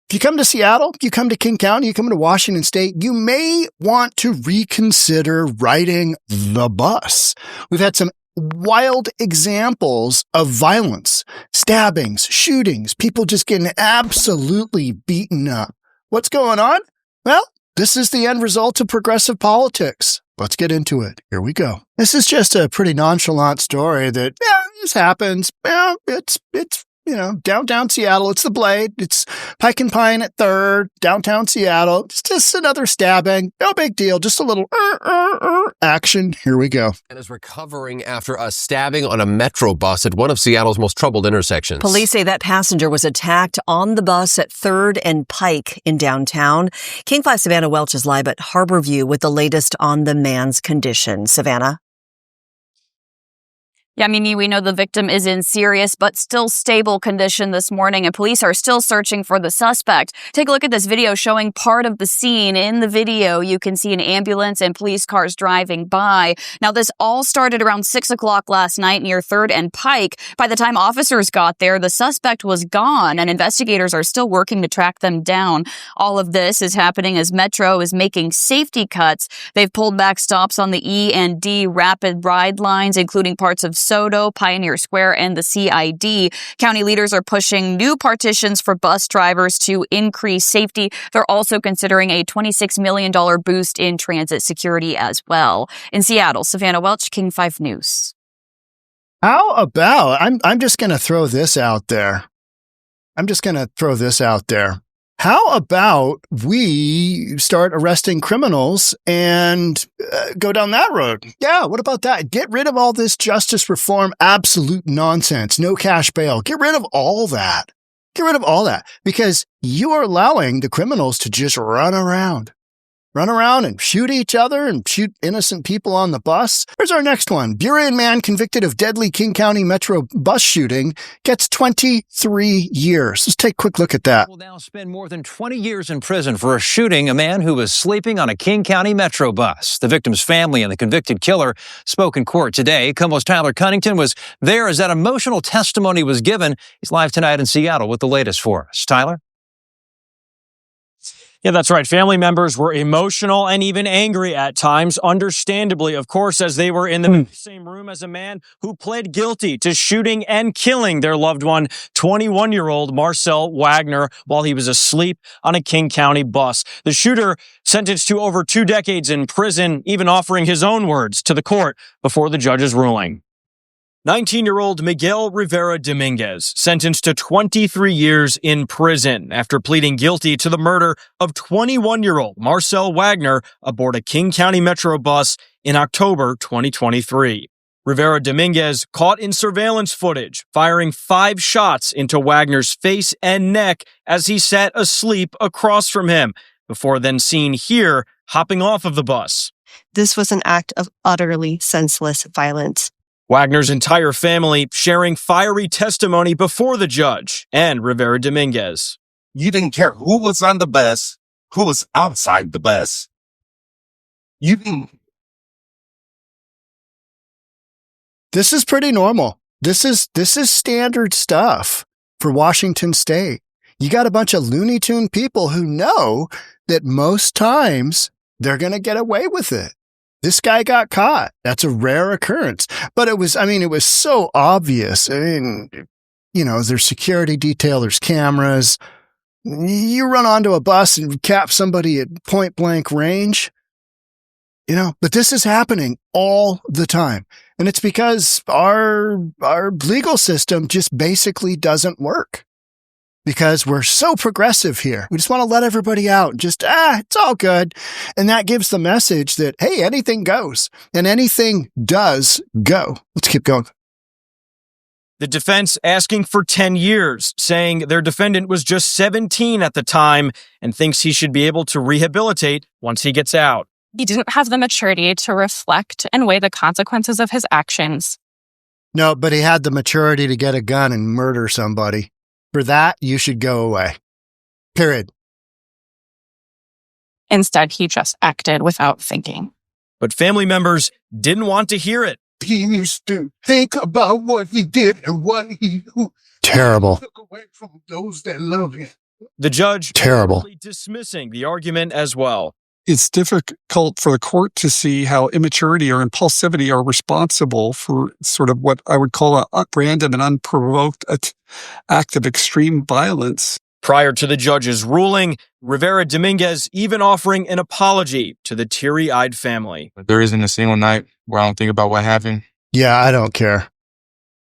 If you come to Seattle, you come to King County, you come to Washington State, you may want to reconsider riding the bus. We've had some wild examples of violence, stabbings, shootings, people just getting absolutely beaten up. What's going on? Well, this is the end result of progressive politics. Let's get into it. Here we go. This is just a pretty nonchalant story that, this happens. It's downtown Seattle. It's the Blade. It's Pike and Pine at 3rd, downtown Seattle. It's just another stabbing. No big deal. Just a little action. Here we go. And is recovering after a stabbing on a metro bus at one of Seattle's most troubled intersections. Police say that passenger was attacked on the bus at 3rd and Pike in downtown. King 5 Savannah Welch is live at Harborview with the latest on the man's condition. Savannah? Yeah, Mimi, we know the victim is in serious but still stable condition this morning, and police are still searching for the suspect. Take a look at this video showing part of the scene. In the video, you can see an ambulance and police cars driving by. Now, this all started around 6 o'clock last night near 3rd and Pike. By the time officers got there, the suspect was gone, and investigators are still working to track them down. All of this is happening as Metro is making safety cuts. They've pulled back stops on the E and D rapid ride lines, including parts of Soto, Pioneer Square, and the CID. County leaders are pushing new partitions for bus drivers to increase safety. They're also considering a $26 million boost in transit security as well. In Seattle, Savannah Welch, King 5 News. How about, I'm just going to throw this out there. How about we start arresting criminals and go down that road? Yeah, what about that? Get rid of all this justice reform, absolute nonsense, no cash bail. Get rid of all that. Because you are allowing the criminals to just run around and shoot each other and shoot innocent people on the bus. Here's our next one. Burien man convicted of deadly King County Metro bus shooting gets 23 years. Let's take a quick look at that. Will now spend more than 20 years in prison for shooting a man who was sleeping on a King County Metro bus. The victim's family and the convicted killer spoke in court today. KOMO's Tyler Cunnington was there as that emotional testimony was given. He's live tonight in Seattle with the latest for us. Tyler? Yeah, that's right. Family members were emotional and even angry at times, understandably, of course, as they were in the same room as a man who pled guilty to shooting and killing their loved one, 21-year-old Marcel Wagner, while he was asleep on a King County bus. The shooter sentenced to over 2 decades in prison, even offering his own words to the court before the judge's ruling. 19-year-old Miguel Rivera Dominguez sentenced to 23 years in prison after pleading guilty to the murder of 21-year-old Marcel Wagner aboard a King County Metro bus in October 2023. Rivera Dominguez caught in surveillance footage, firing 5 shots into Wagner's face and neck as he sat asleep across from him, before then seen here hopping off of the bus. This was an act of utterly senseless violence. Wagner's entire family sharing fiery testimony before the judge and Rivera Dominguez. You didn't care who was on the bus, who was outside the bus. You didn't. This is pretty normal. This is standard stuff for Washington State. You got a bunch of Looney Tune people who know that most times they're going to get away with it. This guy got caught. That's a rare occurrence. But it was so obvious. There's security detail, there's cameras. You run onto a bus and cap somebody at point blank range, but this is happening all the time. And it's because our legal system just basically doesn't work. Because we're so progressive here. We just want to let everybody out. Just, it's all good. And that gives the message that, hey, anything goes. And anything does go. Let's keep going. The defense asking for 10 years, saying their defendant was just 17 at the time and thinks he should be able to rehabilitate once he gets out. He didn't have the maturity to reflect and weigh the consequences of his actions. No, but he had the maturity to get a gun and murder somebody. For that, you should go away. Period. Instead, he just acted without thinking. But family members didn't want to hear it. He needs to think about what he did and what he terrible took away from those that love him. The judge Terrible. dismissing the argument as well. It's difficult for the court to see how immaturity or impulsivity are responsible for sort of what I would call a random and unprovoked act of extreme violence. Prior to the judge's ruling, ரிவேરા-Dominguez even offering an apology to the teary-eyed family. There isn't a single night where I don't think about what happened. Yeah, I don't care.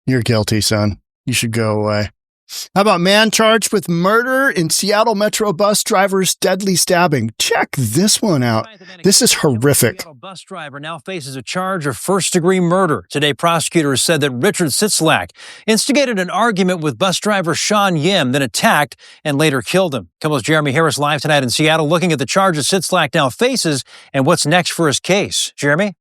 You're guilty, son. You should go away. How about man charged with murder in Seattle Metro bus driver's deadly stabbing? Check this one out. This is horrific. Seattle bus driver now faces a charge of first-degree murder. Today, prosecutors said that Richard 𝗧𝗧𝗏 instigated an argument with bus driver 𝗧𝗜𝗠𝗘𝗦𝗧𝗏, then attacked and later killed him. KOMO's Jeremy Harris live tonight in Seattle, looking at the charges 𝗧𝗧𝗏 now faces and what's next for his case. Jeremy?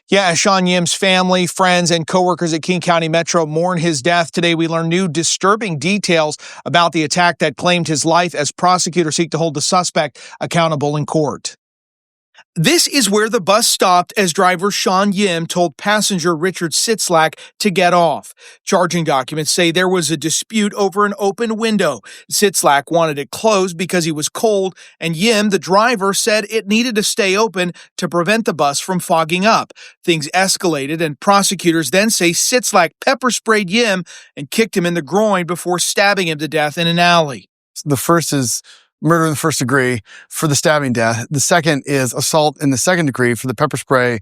Yeah, as 𝗧𝗠𝗜𝗠𝗔𝗬's family, friends, and coworkers at King County Metro mourn his death today, we learn new disturbing details about the attack that claimed his life as prosecutors seek to hold the suspect accountable in court. This is where the bus stopped as driver 𝗧𝗠𝗜𝗠𝗃 told passenger Richard 𝗧𝗧𝗏 to get off. Charging documents say there was a dispute over an open window. 𝗧𝗧𝗏 wanted it closed because he was cold, and 𝗜𝗠𝗃, the driver, said it needed to stay open to prevent the bus from fogging up. Things escalated, and prosecutors then say 𝗧𝗧𝗏 pepper sprayed 𝗜𝗠𝗃 and kicked him in the groin before stabbing him to death in an alley. The first is murder in the first degree for the stabbing death. The second is assault in the second degree for the pepper spray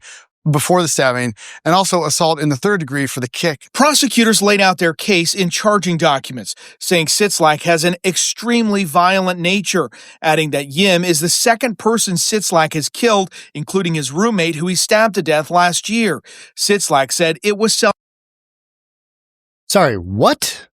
before the stabbing, and also assault in the third degree for the kick. Prosecutors laid out their case in charging documents, saying 𝗧𝗧𝗏 has an extremely violent nature, adding that 𝗜𝗃 is the second person 𝗧𝗧𝗏 has killed, including his roommate who he stabbed to death last year. 𝗧𝗧𝗏 said it was Sorry, what?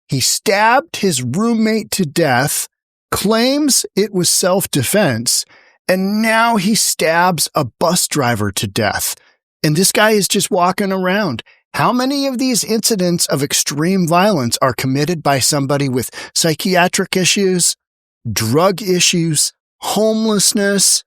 He stabbed his roommate to death, claims it was self-defense, and now he stabs a bus driver to death. And this guy is just walking around. How many of these incidents of extreme violence are committed by somebody with psychiatric issues, drug issues, homelessness?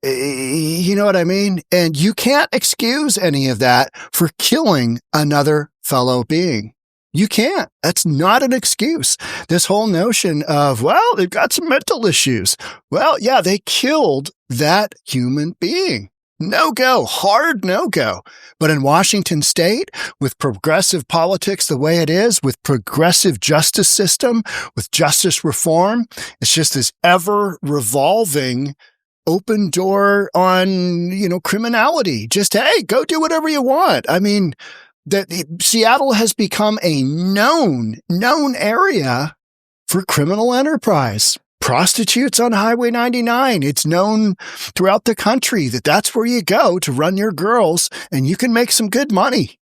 You know what I mean? And you can't excuse any of that for killing another fellow being. You can't. That's not an excuse. This whole notion of, well, they've got some mental issues. Well, yeah, they killed that human being. No go, hard no go. But in Washington state, with progressive politics the way it is, with progressive justice system, with justice reform, it's just this ever revolving open door on, criminality. Just, hey, go do whatever you want. I mean, Seattle has become a known area for criminal enterprise. Prostitutes on Highway 99. It's known throughout the country that that's where you go to run your girls, and you can make some good money.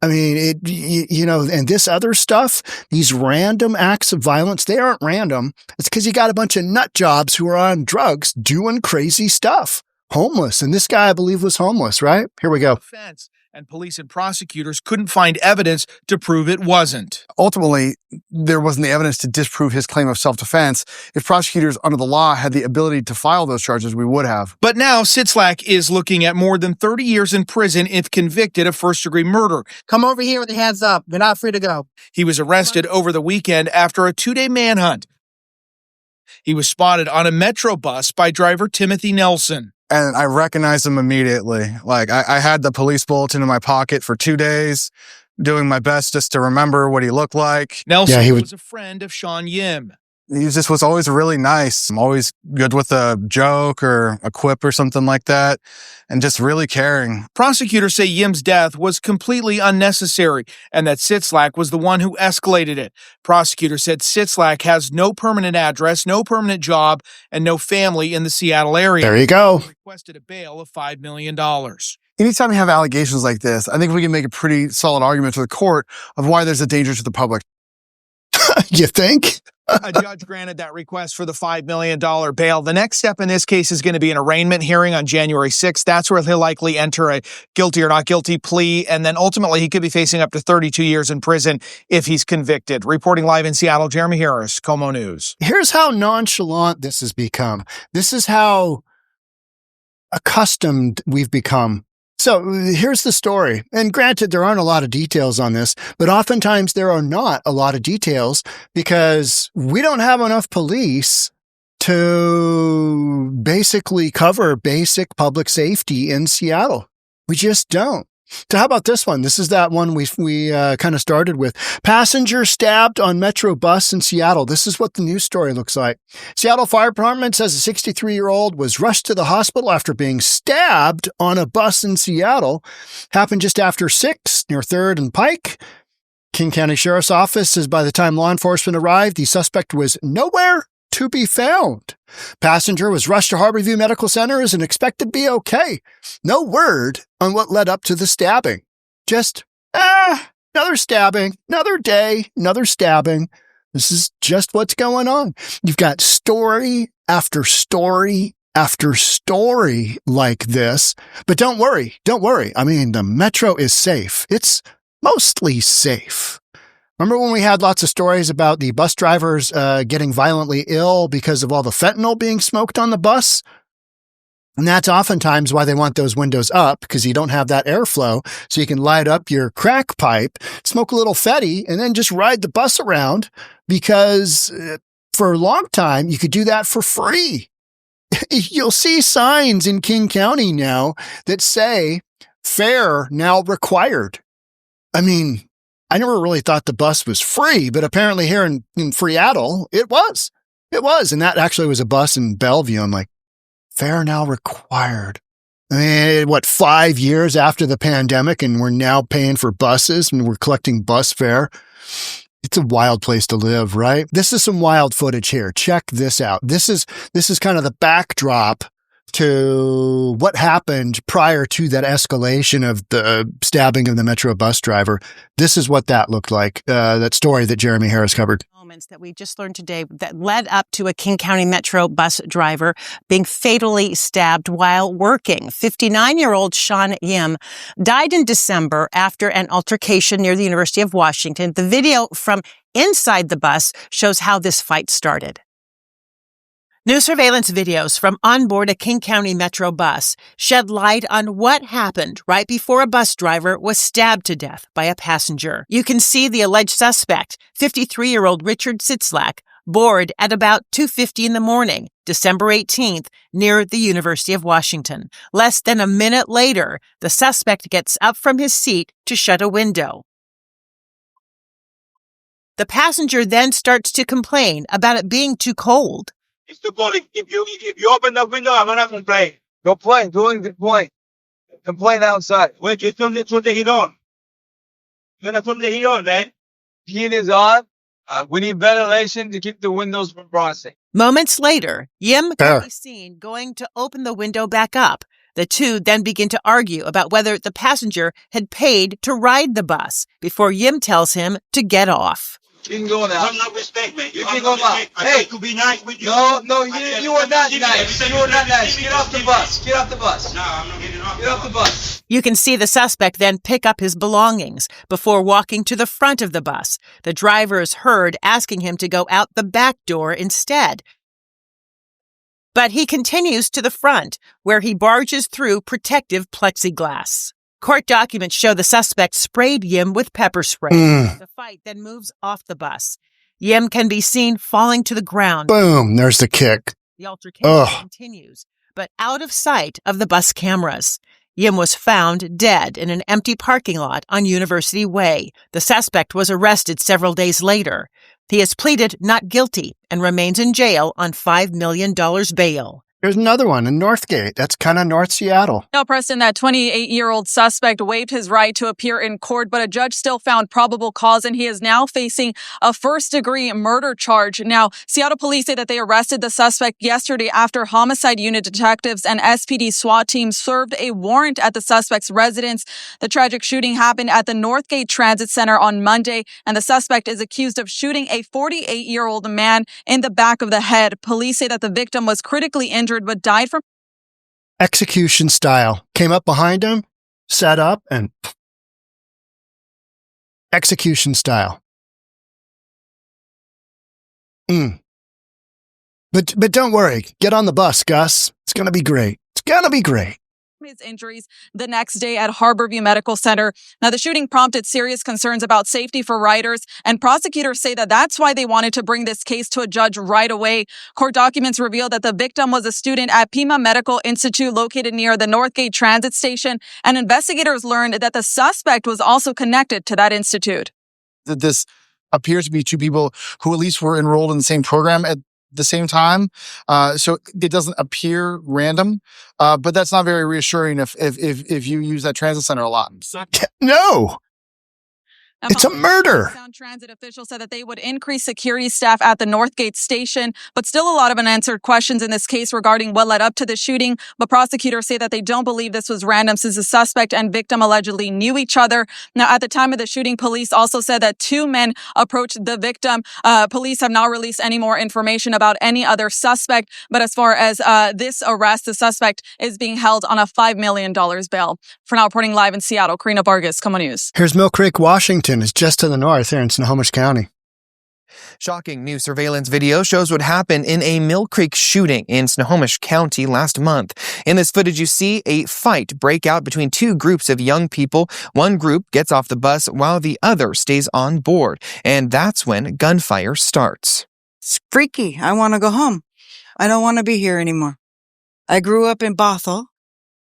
I mean, and this other stuff, these random acts of violence, they aren't random. It's because you got a bunch of nut jobs who are on drugs doing crazy stuff. Homeless. And this guy, I believe, was homeless, right? Here we go. And police and prosecutors couldn't find evidence to prove it wasn't. Ultimately, there wasn't the evidence to disprove his claim of self-defense. If prosecutors under the law had the ability to file those charges, we would have. But now 𝗧𝗧𝗏 is looking at more than 30 years in prison if convicted of first-degree murder. Come over here with your hands up. You're not free to go. He was arrested over the weekend after a 2-day manhunt. He was spotted on a Metro bus by driver Timothy Nelson. And I recognized him immediately. Like, I had the police bulletin in my pocket for 2 days, doing my best just to remember what he looked like. Nelson was a friend of 𝗧𝗠𝗜𝗠𝗃. He just was always really nice. I'm always good with a joke or a quip or something like that, and just really caring. Prosecutors say 𝗜𝗃's death was completely unnecessary and that 𝗧𝗧𝗏 was the one who escalated it. Prosecutors said 𝗧𝗧𝗏 has no permanent address, no permanent job, and no family in the Seattle area. There you go. He requested a bail of $5 million. Anytime you have allegations like this, I think we can make a pretty solid argument to the court of why there's a danger to the public. You think? A judge granted that request for the $5 million bail. The next step in this case is going to be an arraignment hearing on January 6th. That's where he'll likely enter a guilty or not guilty plea. And then ultimately he could be facing up to 32 years in prison if he's convicted. Reporting live in Seattle, Jeremy Harris, KOMO News. Here's how nonchalant this has become. This is how accustomed we've become So here's the story. And granted, there aren't a lot of details on this, but oftentimes there are not a lot of details because we don't have enough police to basically cover basic public safety in Seattle. We just don't. So how about this one? This is that one we kind of started with. Passenger stabbed on Metro bus in Seattle. This is what the news story looks like. Seattle Fire Department says a 63-year-old was rushed to the hospital after being stabbed on a bus in Seattle. Happened just after 6 near 3rd and Pike. King County Sheriff's Office says by the time law enforcement arrived, the suspect was nowhere to be found. Passenger was rushed to Harborview Medical Center and expected to be okay. No word on what led up to the stabbing. Just, another stabbing, another day, another stabbing. This is just what's going on. You've got story after story after story like this. But don't worry. I mean, the Metro is safe. It's mostly safe. Remember when we had lots of stories about the bus drivers getting violently ill because of all the fentanyl being smoked on the bus? And that's oftentimes why they want those windows up, because you don't have that airflow, so you can light up your crack pipe, smoke a little fetty, and then just ride the bus around, because for a long time, you could do that for free. You'll see signs in King County now that say, fare now required. I mean, I never really thought the bus was free, but apparently here in Seattle, it was. It was. And that actually was a bus in Bellevue. I'm like, fare now required. I mean, 5 years after the pandemic, and we're now paying for buses and we're collecting bus fare. It's a wild place to live, right? This is some wild footage here. Check this out. This is kind of the backdrop to what happened prior to that escalation of the stabbing of the Metro bus driver. This is what that looked like, that story that Jeremy Harris covered. Moments that we just learned today that led up to a King County Metro bus driver being fatally stabbed while working. 59-year-old 𝗧𝗜𝗠𝗘𝗦𝗧𝗔𝗠𝗣𝗦 died in December after an altercation near the University of Washington. The video from inside the bus shows how this fight started. New surveillance videos from onboard a King County Metro bus shed light on what happened right before a bus driver was stabbed to death by a passenger. You can see the alleged suspect, 53-year-old 𝗪𝗓𝗔𝗬𝗧𝗔𝗬𝗓, board at about 2:50 in the morning, December 18th, near the University of Washington. Less than a minute later, the suspect gets up from his seat to shut a window. The passenger then starts to complain about it being too cold. It's too cold. If you open the window, I'm gonna complain. Complain. Complain outside. Wait, just turn the heat on. You're gonna turn the heat on, man. Heat is on. We need ventilation to keep the windows from frosting. Moments later, 𝗫𝗓𝗓 can be seen going to open the window back up. The two then begin to argue about whether the passenger had paid to ride the bus before 𝗫𝗓𝗓 tells him to get off. You can go now. No respect, man. You can go now. Hey, to be nice with you. No, you are not nice. You are not nice. Get off the bus. Get off the bus. No, I'm not getting off. Get off the bus. You can see the suspect then pick up his belongings before walking to the front of the bus. The driver is heard asking him to go out the back door instead. But he continues to the front, where he barges through protective plexiglass. Court documents show the suspect sprayed 𝗫𝗓𝗓 with pepper spray. The fight then moves off the bus. 𝗫𝗓𝗓 can be seen falling to the ground. Boom, there's the kick. The altercation continues, but out of sight of the bus cameras. 𝗫𝗓𝗓 was found dead in an empty parking lot on University Way. The suspect was arrested several days later. He has pleaded not guilty and remains in jail on $5 million bail. There's another one in Northgate. That's kind of North Seattle. Now, Preston, that 28-year-old suspect waived his right to appear in court, but a judge still found probable cause, and he is now facing a first-degree murder charge. Now, Seattle police say that they arrested the suspect yesterday after homicide unit detectives and SPD SWAT teams served a warrant at the suspect's residence. The tragic shooting happened at the Northgate Transit Center on Monday, and the suspect is accused of shooting a 48-year-old man in the back of the head. Police say that the victim was critically injured but died from execution style. Came up behind him, set up, and execution style. But don't worry. Get on the bus, Gus. It's going to be great. It's going to be great. his injuries the next day at Harborview Medical Center. Now, the shooting prompted serious concerns about safety for riders, and prosecutors say that that's why they wanted to bring this case to a judge right away. Court documents reveal that the victim was a student at Pima Medical Institute located near the Northgate Transit Station, and investigators learned that the suspect was also connected to that institute. This appears to be two people who at least were enrolled in the same program at the same time. So it doesn't appear random, but that's not very reassuring if you use that transit center a lot. No. It's a murder. Sound Transit officials said that they would increase security staff at the Northgate station, but still a lot of unanswered questions in this case regarding what led up to the shooting. But prosecutors say that they don't believe this was random since the suspect and victim allegedly knew each other. Now, at the time of the shooting, police also said that two men approached the victim. Police have not released any more information about any other suspect. But as far as this arrest, the suspect is being held on a $5 million bail. For now, reporting live in Seattle, Karina Vargas, KOMO News. Here's Mill Creek, Washington. Is just to the north here in Snohomish County. Shocking new surveillance video shows what happened in a Mill Creek shooting in Snohomish County last month. In this footage, you see a fight break out between two groups of young people. One group gets off the bus while the other stays on board, and that's when gunfire starts. It's freaky. I want to go home. I don't want to be here anymore. I grew up in Bothell,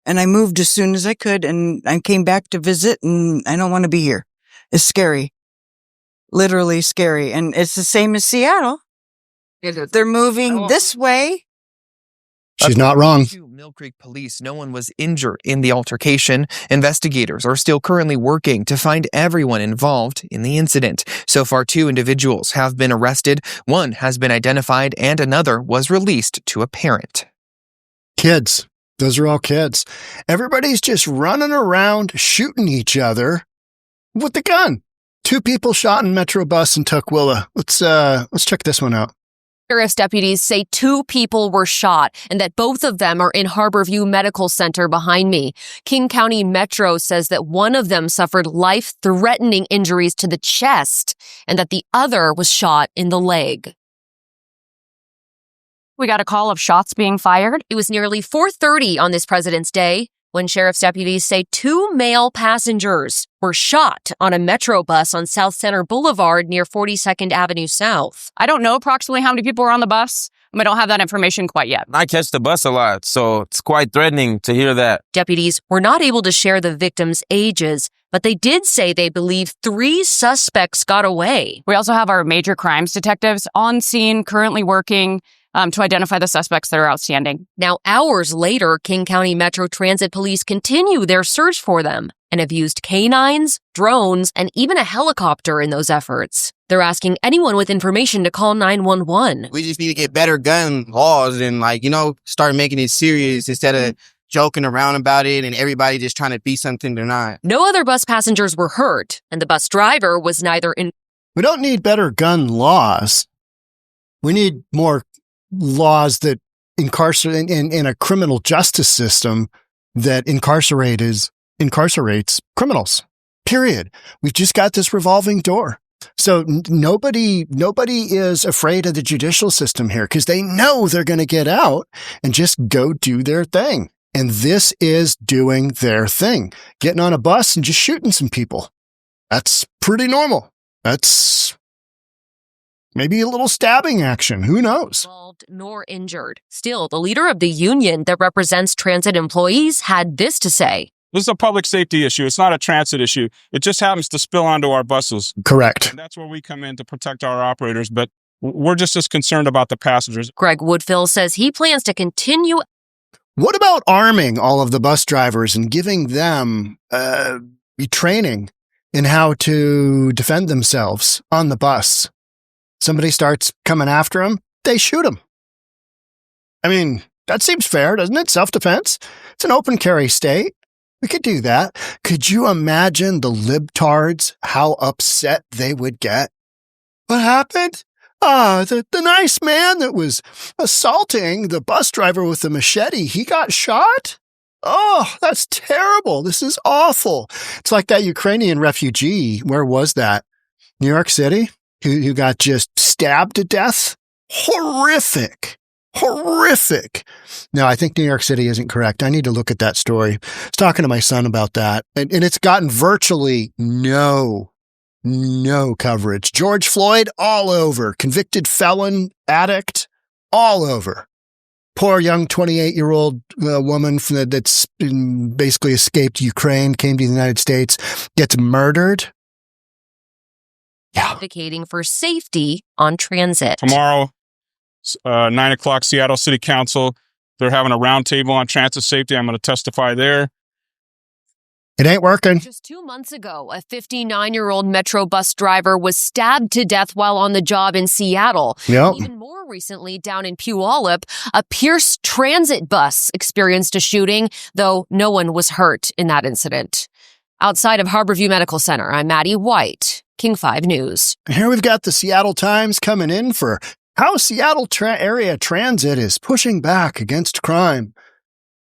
and I moved as soon as I could, and I came back to visit, and I don't want to be here. It's scary. Literally scary. And it's the same as Seattle. They're moving this way. She's not wrong. Mill Creek police, no one was injured in the altercation. Investigators are still currently working to find everyone involved in the incident. So far, 2 individuals have been arrested. One has been identified and another was released to a parent. Kids. Those are all kids. Everybody's just running around shooting each other with the gun. 2 people shot in Metro bus in Tukwila. Let's check this one out. Sheriff's deputies say 2 people were shot and that both of them are in Harborview Medical Center behind me. King County Metro says that one of them suffered life-threatening injuries to the chest and that the other was shot in the leg. We got a call of shots being fired. It was nearly 4:30 on this President's Day when sheriff's deputies say 2 male passengers were shot on a Metro bus on South Center Boulevard near 42nd Avenue South. I don't know approximately how many people were on the bus. I don't have that information quite yet. I catch the bus a lot, so it's quite threatening to hear that. Deputies were not able to share the victims' ages, but they did say they believe 3 suspects got away. We also have our major crimes detectives on scene, currently working to identify the suspects that are outstanding. Now, hours later, King County Metro Transit Police continue their search for them and have used canines, drones, and even a helicopter in those efforts. They're asking anyone with information to call 911. We just need to get better gun laws and, start making it serious instead of joking around about it and everybody just trying to be something they're not. No other bus passengers were hurt, and the bus driver was neither in. We don't need better gun laws. We need more laws that incarcerate in a criminal justice system that incarcerates criminals. Period. We've just got this revolving door. So nobody is afraid of the judicial system here because they know they're going to get out and just go do their thing. And this is doing their thing. Getting on a bus and just shooting some people. That's pretty normal. That's maybe a little stabbing action. Who knows? Nor injured. Still, the leader of the union that represents transit employees had this to say. This is a public safety issue. It's not a transit issue. It just happens to spill onto our buses. Correct. And that's where we come in to protect our operators, but we're just as concerned about the passengers. Greg Woodfill says he plans to continue. What about arming all of the bus drivers and giving them training in how to defend themselves on the bus? Somebody starts coming after them, they shoot them. I mean, that seems fair, doesn't it? Self-defense. It's an open carry state. We could do that. Could you imagine the libtards, how upset they would get? What happened? The nice man that was assaulting the bus driver with the machete, he got shot? Oh, that's terrible. This is awful. It's like that Ukrainian refugee. Where was that? New York City? Who got just stabbed to death? Horrific. Horrific. No, I think New York City isn't correct. I need to look at that story. I was talking to my son about that, and it's gotten virtually no coverage. George Floyd, all over. Convicted felon, addict, all over. Poor young 28-year-old woman that's basically escaped Ukraine, came to the United States, gets murdered. Yeah. Advocating for safety on transit. Tomorrow, 9 o'clock, Seattle City Council. They're having a roundtable on transit safety. I'm going to testify there. It ain't working. Just 2 months ago, a 59-year-old Metro bus driver was stabbed to death while on the job in Seattle. Yep. Even more recently, down in 𝗧𝗠𝗘, a Pierce transit bus experienced a shooting, though no one was hurt in that incident. Outside of Harborview Medical Center, I'm Maddie White, King 5 News. Here we've got the Seattle Times coming in for how Seattle area transit is pushing back against crime.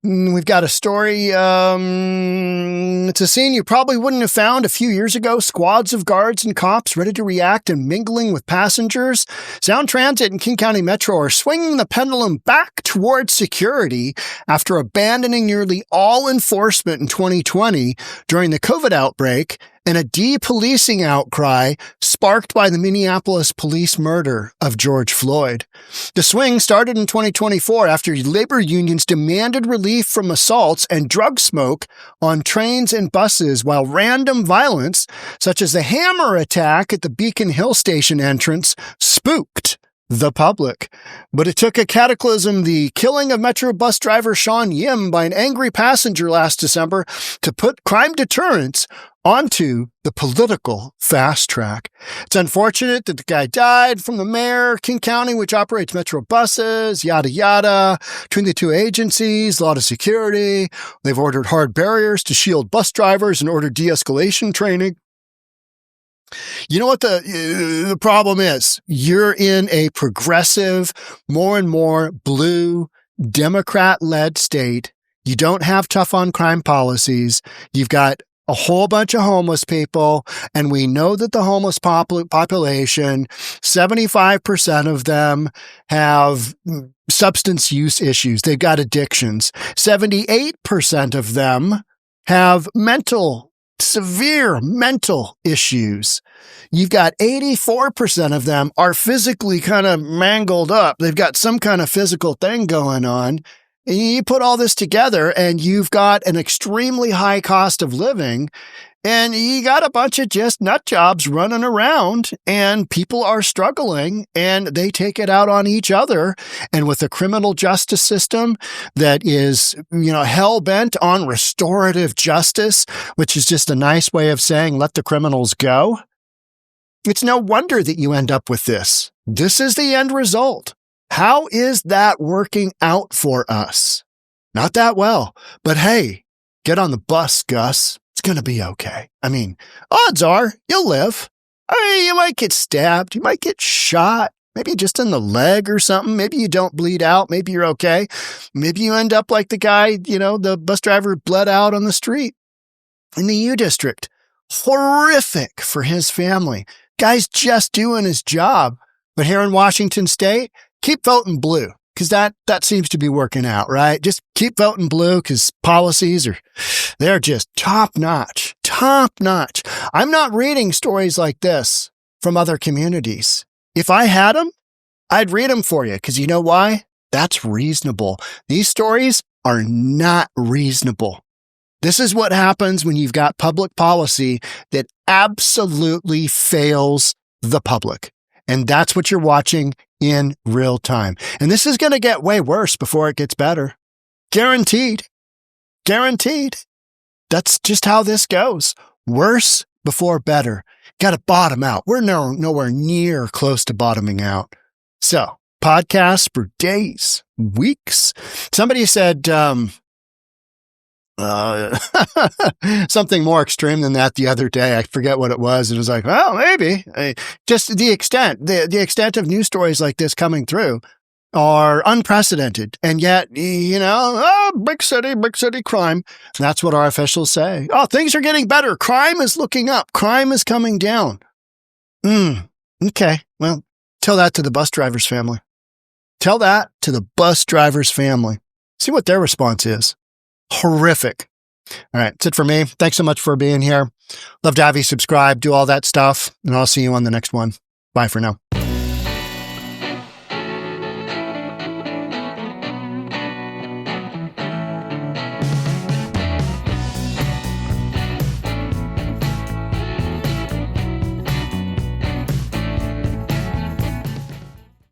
We've got a story. It's a scene you probably wouldn't have found a few years ago. Squads of guards and cops ready to react and mingling with passengers. Sound Transit and King County Metro are swinging the pendulum back towards security after abandoning nearly all enforcement in 2020 during the COVID outbreak and a depolicing outcry sparked by the Minneapolis police murder of George Floyd. The swing started in 2024 after labor unions demanded relief from assaults and drug smoke on trains and buses, while random violence, such as the hammer attack at the Beacon Hill Station entrance, spooked the public. But it took a cataclysm, the killing of Metro bus driver Sean Yim by an angry passenger last December, to put crime deterrence onto the political fast track. It's unfortunate that the guy died. From the mayor, King County, which operates Metro buses, yada, yada. Between the two agencies, a lot of security. They've ordered hard barriers to shield bus drivers and ordered de-escalation training. You know what the problem is? You're in a progressive, more and more blue, Democrat-led state. You don't have tough on crime policies. You've got a whole bunch of homeless people, and we know that the homeless population, 75% of them have substance use issues. They've got addictions. 78% of them have severe mental issues. You've got 84% of them are physically kind of mangled up. They've got some kind of physical thing going on. And you put all this together and you've got an extremely high cost of living, and you got a bunch of just nut jobs running around, and people are struggling and they take it out on each other. And with a criminal justice system that is, hell bent on restorative justice, which is just a nice way of saying let the criminals go, it's no wonder that you end up with this. This is the end result. How is that working out for us? Not that well. But hey, get on the bus, Gus. It's going to be okay. I mean, odds are you'll live. You might get stabbed. You might get shot. Maybe just in the leg or something. Maybe you don't bleed out. Maybe you're okay. Maybe you end up like the guy, the bus driver bled out on the street in the U District. Horrific for his family. Guy's just doing his job. But here in Washington State, keep voting blue, because that seems to be working out, right? Just keep voting blue, because policies they're just top notch. I'm not reading stories like this from other communities. If I had them, I'd read them for you, because you know why? That's reasonable. These stories are not reasonable. This is what happens when you've got public policy that absolutely fails the public. And that's what you're watching in real time. And this is going to get way worse before it gets better. Guaranteed. That's just how this goes. Worse before better. Got to bottom out. We're nowhere near close to bottoming out. So, podcasts for days, weeks. Somebody said something more extreme than that the other day. I forget what it was. It was like, well, maybe. Just the extent of news stories like this coming through are unprecedented. And yet, big city crime. That's what our officials say. Oh, things are getting better. Crime is looking up. Crime is coming down. Okay. Well, tell that to the bus driver's family. Tell that to the bus driver's family. See what their response is. Horrific. All right, that's it for me. Thanks so much for being here. Love to have you subscribe, do all that stuff, and I'll see you on the next one. Bye for now.